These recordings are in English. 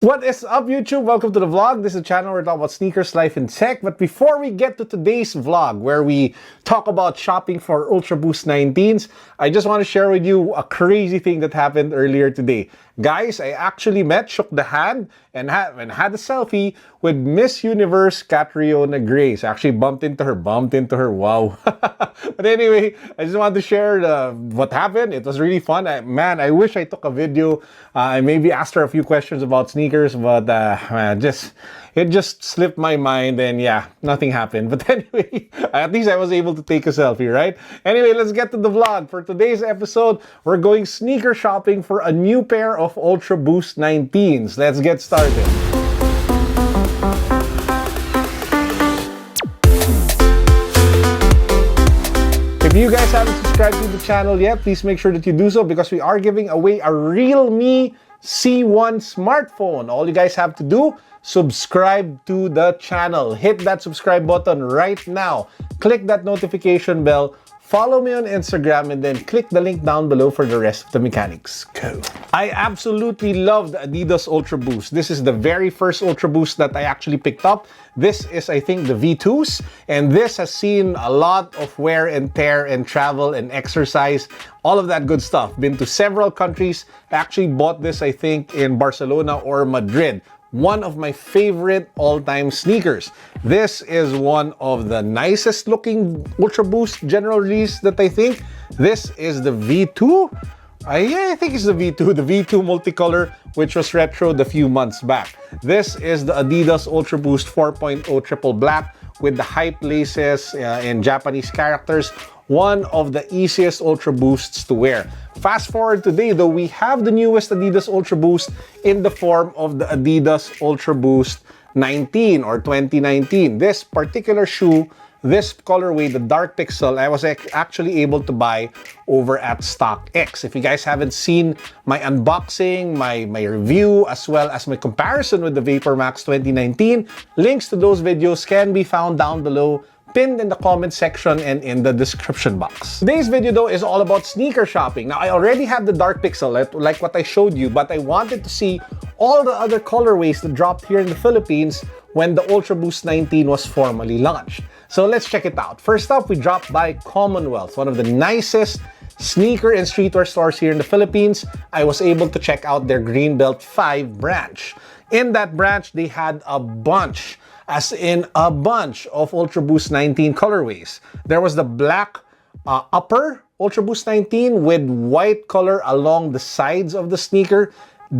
What is up, YouTube? Welcome to the vlog. This is a channel where we talk about sneakers, life, and tech. But before we get to today's vlog, where we talk about shopping for Ultra Boost 19s, I just want to share with you a crazy thing that happened earlier today. Guys, I actually shook the hand, and had a selfie with Miss Universe Catriona Gray. So I actually bumped into her. Wow. But anyway, I just wanted to share what happened. It was really fun. I wish I took a video. I maybe asked her a few questions about sneakers, but it just slipped my mind, and yeah, nothing happened. But anyway, at least I was able to take a selfie, right? Anyway, let's get to the vlog. For today's episode, we're going sneaker shopping for a new pair of Ultra Boost 19s. Let's get started. If you guys haven't subscribed to the channel yet, please make sure that you do so, because we are giving away a Realme C1 smartphone. All you guys have to do, subscribe to the channel. Hit that subscribe button right now. Click that notification bell. Follow me on Instagram, and then click the link down below for the rest of the mechanics. Go! I absolutely love the Adidas Ultra Boost. This is the very first Ultra Boost that I actually picked up. This is, I think, the V2s, and this has seen a lot of wear and tear and travel and exercise, all of that good stuff. Been to several countries. I actually bought this, I think, in Barcelona or Madrid. One of my favorite all-time sneakers. This is one of the nicest looking Ultra Boost general release that I think. This is the V2. I think it's the V2, the V2 multicolor, which was retroed a few months back. This is the Adidas Ultra Boost 4.0 triple black with the hype laces in Japanese characters. One of the easiest Ultra Boosts to wear. Fast forward today, though, we have the newest Adidas Ultra Boost in the form of the Adidas Ultra Boost 19 or 2019. This particular shoe, this colorway, the dark pixel, I was actually able to buy over at StockX. If you guys haven't seen my unboxing, my review, as well as my comparison with the Vapor Max 2019, links to those videos can be found down below, pinned in the comment section and in the description box. Today's video, though, is all about sneaker shopping. Now, I already have the dark pixel, like what I showed you, but I wanted to see all the other colorways that dropped here in the Philippines when the Ultra Boost 19 was formally launched. So let's check it out. First up, we dropped by Commonwealth, one of the nicest sneaker and streetwear stores here in the Philippines. I was able to check out their Greenbelt 5 branch. In that branch, they had a bunch, as in a bunch of Ultra Boost 19 colorways. There was the black upper Ultra Boost 19 with white color along the sides of the sneaker.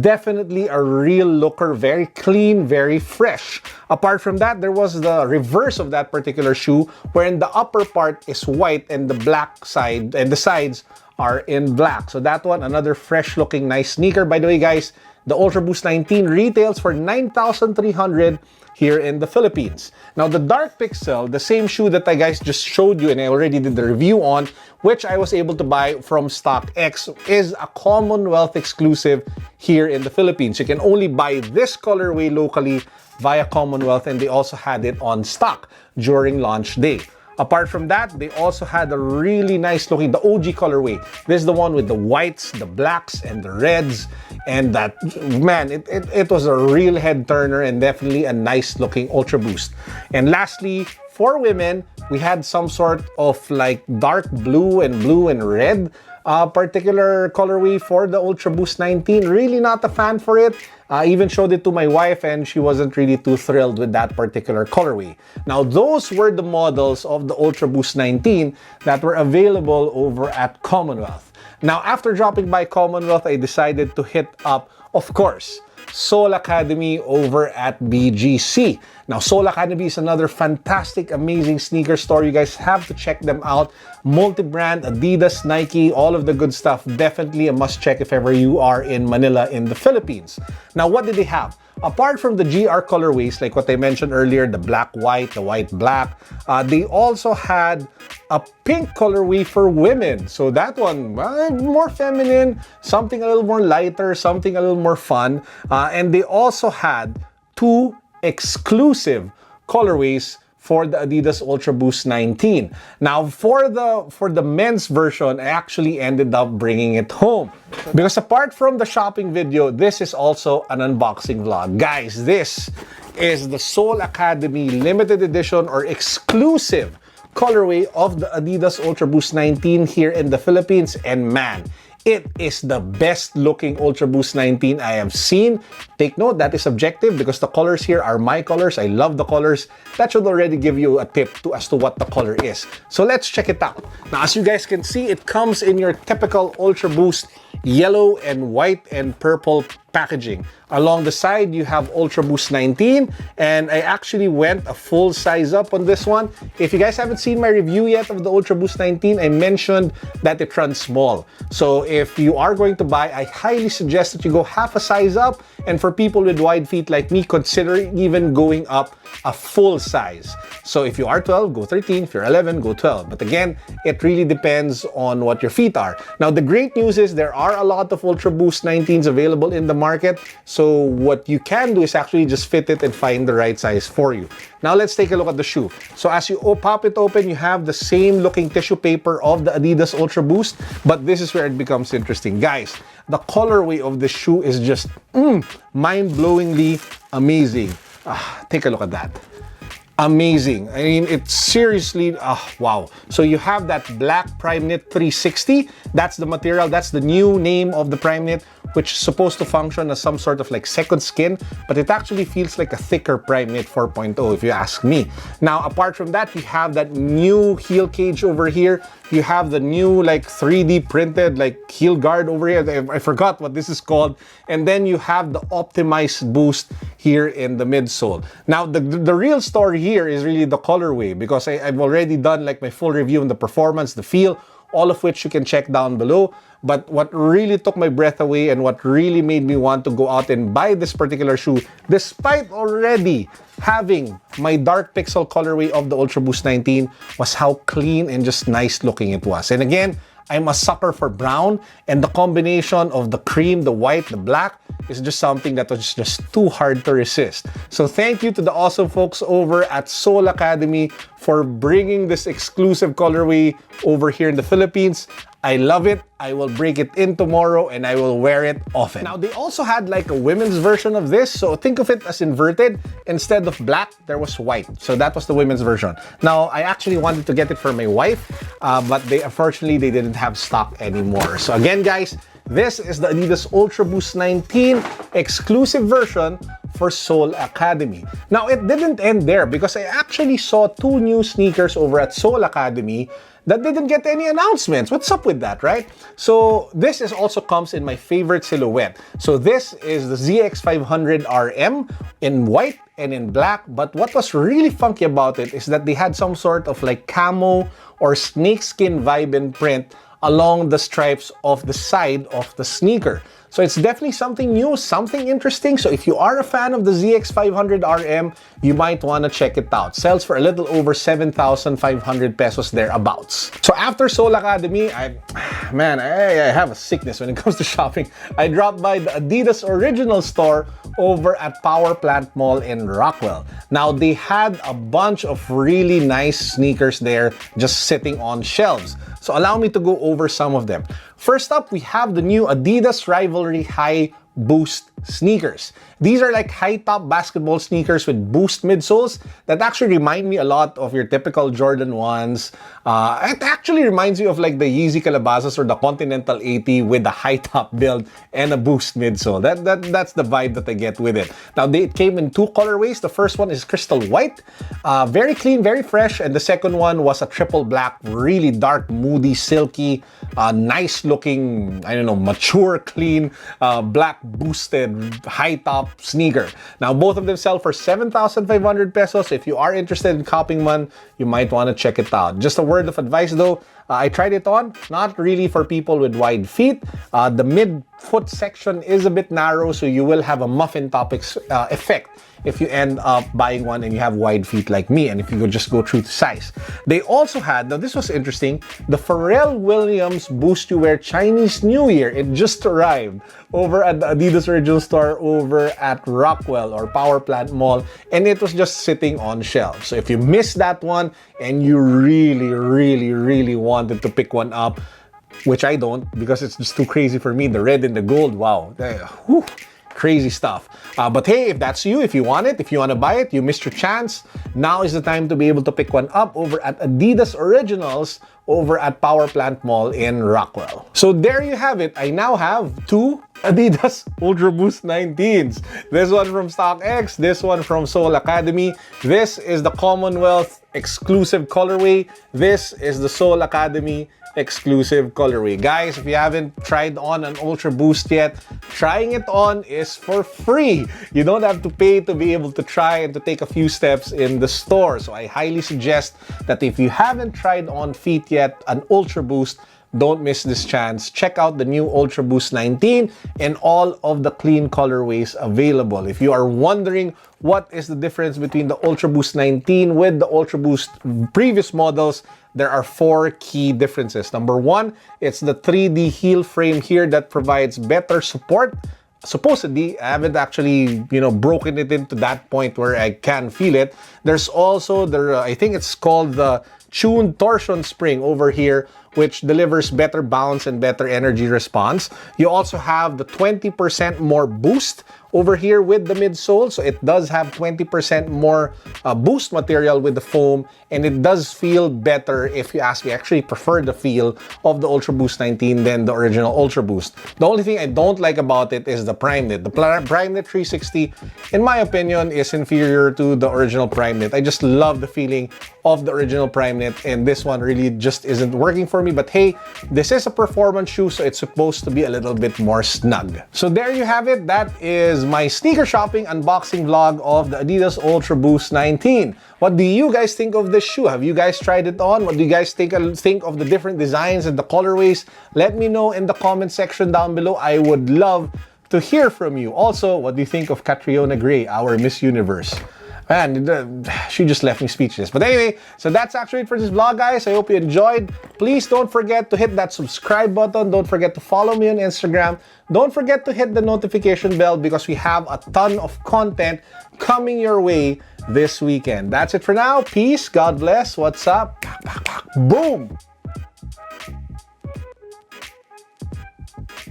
Definitely a real looker, very clean, very fresh. Apart from that, there was the reverse of that particular shoe, wherein the upper part is white and the black side and the sides are in black. So that one, another fresh looking nice sneaker. By the way, guys, the Ultra Boost 19 retails for 9,300 here in the Philippines. Now, the dark pixel, the same shoe that I guys just showed you and I already did the review on, which I was able to buy from StockX, is a Commonwealth exclusive here in the Philippines. You can only buy this colorway locally via Commonwealth, and they also had it on stock during launch day. Apart from that, they also had a really nice looking, the OG colorway. This is the one with the whites, the blacks, and the reds. And that, man, it was a real head turner and definitely a nice looking Ultra Boost. And lastly, for women, we had some sort of like dark blue and red particular colorway for the Ultra Boost 19. Really not a fan for it. I even showed it to my wife and she wasn't really too thrilled with that particular colorway. Now, those were the models of the Ultra Boost 19 that were available over at Commonwealth. Now, after dropping by Commonwealth, I decided to hit up, of course, Sol Academy over at BGC. Now, Sol Academy is another fantastic, amazing sneaker store. You guys have to check them out. Multi-brand, Adidas, Nike, all of the good stuff. Definitely a must-check if ever you are in Manila in the Philippines. Now, what did they have? Apart from the GR colorways, like what I mentioned earlier, the black-white, the white-black, they also had a pink colorway for women. So that one, more feminine, something a little more lighter, something a little more fun. And they also had two exclusive colorways for the Adidas Ultra Boost 19. Now, for the men's version, I actually ended up bringing it home. Because apart from the shopping video, this is also an unboxing vlog. Guys, this is the Sol Academy limited edition or exclusive colorway of the Adidas Ultra Boost 19 here in the Philippines. And man, it is the best looking Ultra Boost 19 I have seen. Take note, that is subjective because the colors here are my colors. I love the colors. That should already give you a tip as to what the color is. So let's check it out. Now, as you guys can see, it comes in your typical Ultra Boost yellow and white and purple packaging. Along the side, you have Ultra Boost 19, and I actually went a full size up on this one. If you guys haven't seen my review yet of the Ultra Boost 19, I mentioned that it runs small. So if you are going to buy, I highly suggest that you go half a size up, and for people with wide feet like me, consider even going up a full size. So if you are 12, go 13. If you're 11, go 12. But again, it really depends on what your feet are. Now, the great news is there are a lot of Ultra Boost 19s available in the market. So what you can do is actually just fit it and find the right size for you. Now, let's take a look at the shoe. So as you pop it open, you have the same looking tissue paper of the Adidas Ultra Boost, but this is where it becomes interesting. Guys, the colorway of the shoe is just mind-blowingly amazing. Take a look at that. Amazing. I mean, it's seriously, wow. So you have that black Prime Knit 360. That's the material. That's the new name of the Prime Knit, which is supposed to function as some sort of like second skin, but it actually feels like a thicker Prime Knit 4.0 if you ask me. Now, apart from that, you have that new heel cage over here. You have the new like 3D printed like heel guard over here. I forgot what this is called. And then you have the optimized boost here in the midsole. Now, the real story here is really the colorway, because I've already done like my full review on the performance, the feel, all of which you can check down below. But what really took my breath away and what really made me want to go out and buy this particular shoe, despite already having my dark pixel colorway of the Ultra Boost 19, was how clean and just nice looking it was. And again, I'm a sucker for brown, and the combination of the cream, the white, the black is just something that was just too hard to resist. So thank you to the awesome folks over at Sol Academy for bringing this exclusive colorway over here in the Philippines. I love it. I will break it in tomorrow and I will wear it often. Now, they also had like a women's version of this. So think of it as inverted. Instead of black, there was white. So that was the women's version. Now, I actually wanted to get it for my wife, but unfortunately, they didn't have stock anymore. So again, guys, this is the Adidas Ultra Boost 19 exclusive version for Sol Academy. Now, it didn't end there, because I actually saw two new sneakers over at Sol Academy that didn't get any announcements. What's up with that, right? So this also comes in my favorite silhouette. So this is the ZX500RM in white and in black. But what was really funky about it is that they had some sort of like camo or snakeskin vibe and print along the stripes of the side of the sneaker. So it's definitely something new, something interesting. So if you are a fan of the ZX500RM, you might want to check it out. Sells for a little over 7,500 pesos thereabouts. So after Sol Academy, I have a sickness when it comes to shopping. I dropped by the Adidas original store over at Power Plant Mall in Rockwell. Now, they had a bunch of really nice sneakers there just sitting on shelves. So allow me to go over some of them. First up, we have the new Adidas Rivalry High Boost sneakers. These are like high-top basketball sneakers with boost midsoles that actually remind me a lot of your typical Jordan 1s. It actually reminds me of like the Yeezy Calabasas or the Continental 80 with the high-top build and a boost midsole. That's the vibe that I get with it. Now, it came in two colorways. The first one is crystal white, very clean, very fresh. And the second one was a triple black, really dark, moody, silky, nice-looking, I don't know, mature, clean, black boosted high-top sneaker. Now, both of them sell for 7,500 pesos. If you are interested in copying one, you might want to check it out. Just a word of advice though, I tried it on, not really for people with wide feet. The mid-foot section is a bit narrow, so you will have a muffin top effect if you end up buying one and you have wide feet like me, and if you could just go true to size. They also had, now this was interesting, the Pharrell Williams Boost You Wear Chinese New Year. It just arrived over at the Adidas Original store over at Rockwell or Power Plant Mall, and it was just sitting on shelves. So if you missed that one and you really wanted to pick one up, which I don't because it's just too crazy for me, the red and the gold, wow. Whew. Crazy stuff. But hey, if that's you, if you want it, if you want to buy it, you missed your chance. Now is the time to be able to pick one up over at Adidas Originals over at Power Plant Mall in Rockwell. So there you have it. I now have two Adidas Ultra Boost 19s. This one from StockX, this one from Sol Academy. This is the Commonwealth exclusive colorway. This is the Sol Academy exclusive colorway. Guys, if you haven't tried on an Ultra Boost yet, trying it on is for free. You don't have to pay to be able to try and to take a few steps in the store. So I highly suggest that if you haven't tried on feet yet an Ultra Boost, don't miss this chance. Check out the new Ultra Boost 19 and all of the clean colorways available. If you are wondering what is the difference between the Ultra Boost 19 with the Ultra Boost previous models, there are 4 key differences. Number 1, it's the 3D heel frame here that provides better support. Supposedly, I haven't actually, broken it into that point where I can feel it. There's also I think it's called the tuned torsion spring over here, which delivers better bounce and better energy response. You also have the 20% more boost over here with the midsole. So it does have 20% more boost material with the foam, and it does feel better. If you ask me, I actually prefer the feel of the Ultra Boost 19 than the original Ultra Boost. The only thing I don't like about it is the Prime Knit. The Prime Knit 360, in my opinion, is inferior to the original Prime Knit. I just love the feeling of the original Prime Knit, and this one really just isn't working for me. But hey, this is a performance shoe, so it's supposed to be a little bit more snug. So there you have it. That is my sneaker shopping unboxing vlog of the Adidas Ultra Boost 19. What do you guys think of this shoe? Have you guys tried it on? What do you guys think of the different designs and the colorways? Let me know in the comment section down below. I would love to hear from you. Also, what do you think of Catriona Gray, our Miss Universe? Man, she just left me speechless. But anyway, so that's actually it for this vlog, guys. I hope you enjoyed. Please don't forget to hit that subscribe button. Don't forget to follow me on Instagram. Don't forget to hit the notification bell because we have a ton of content coming your way this weekend. That's it for now. Peace. God bless. What's up? Boom.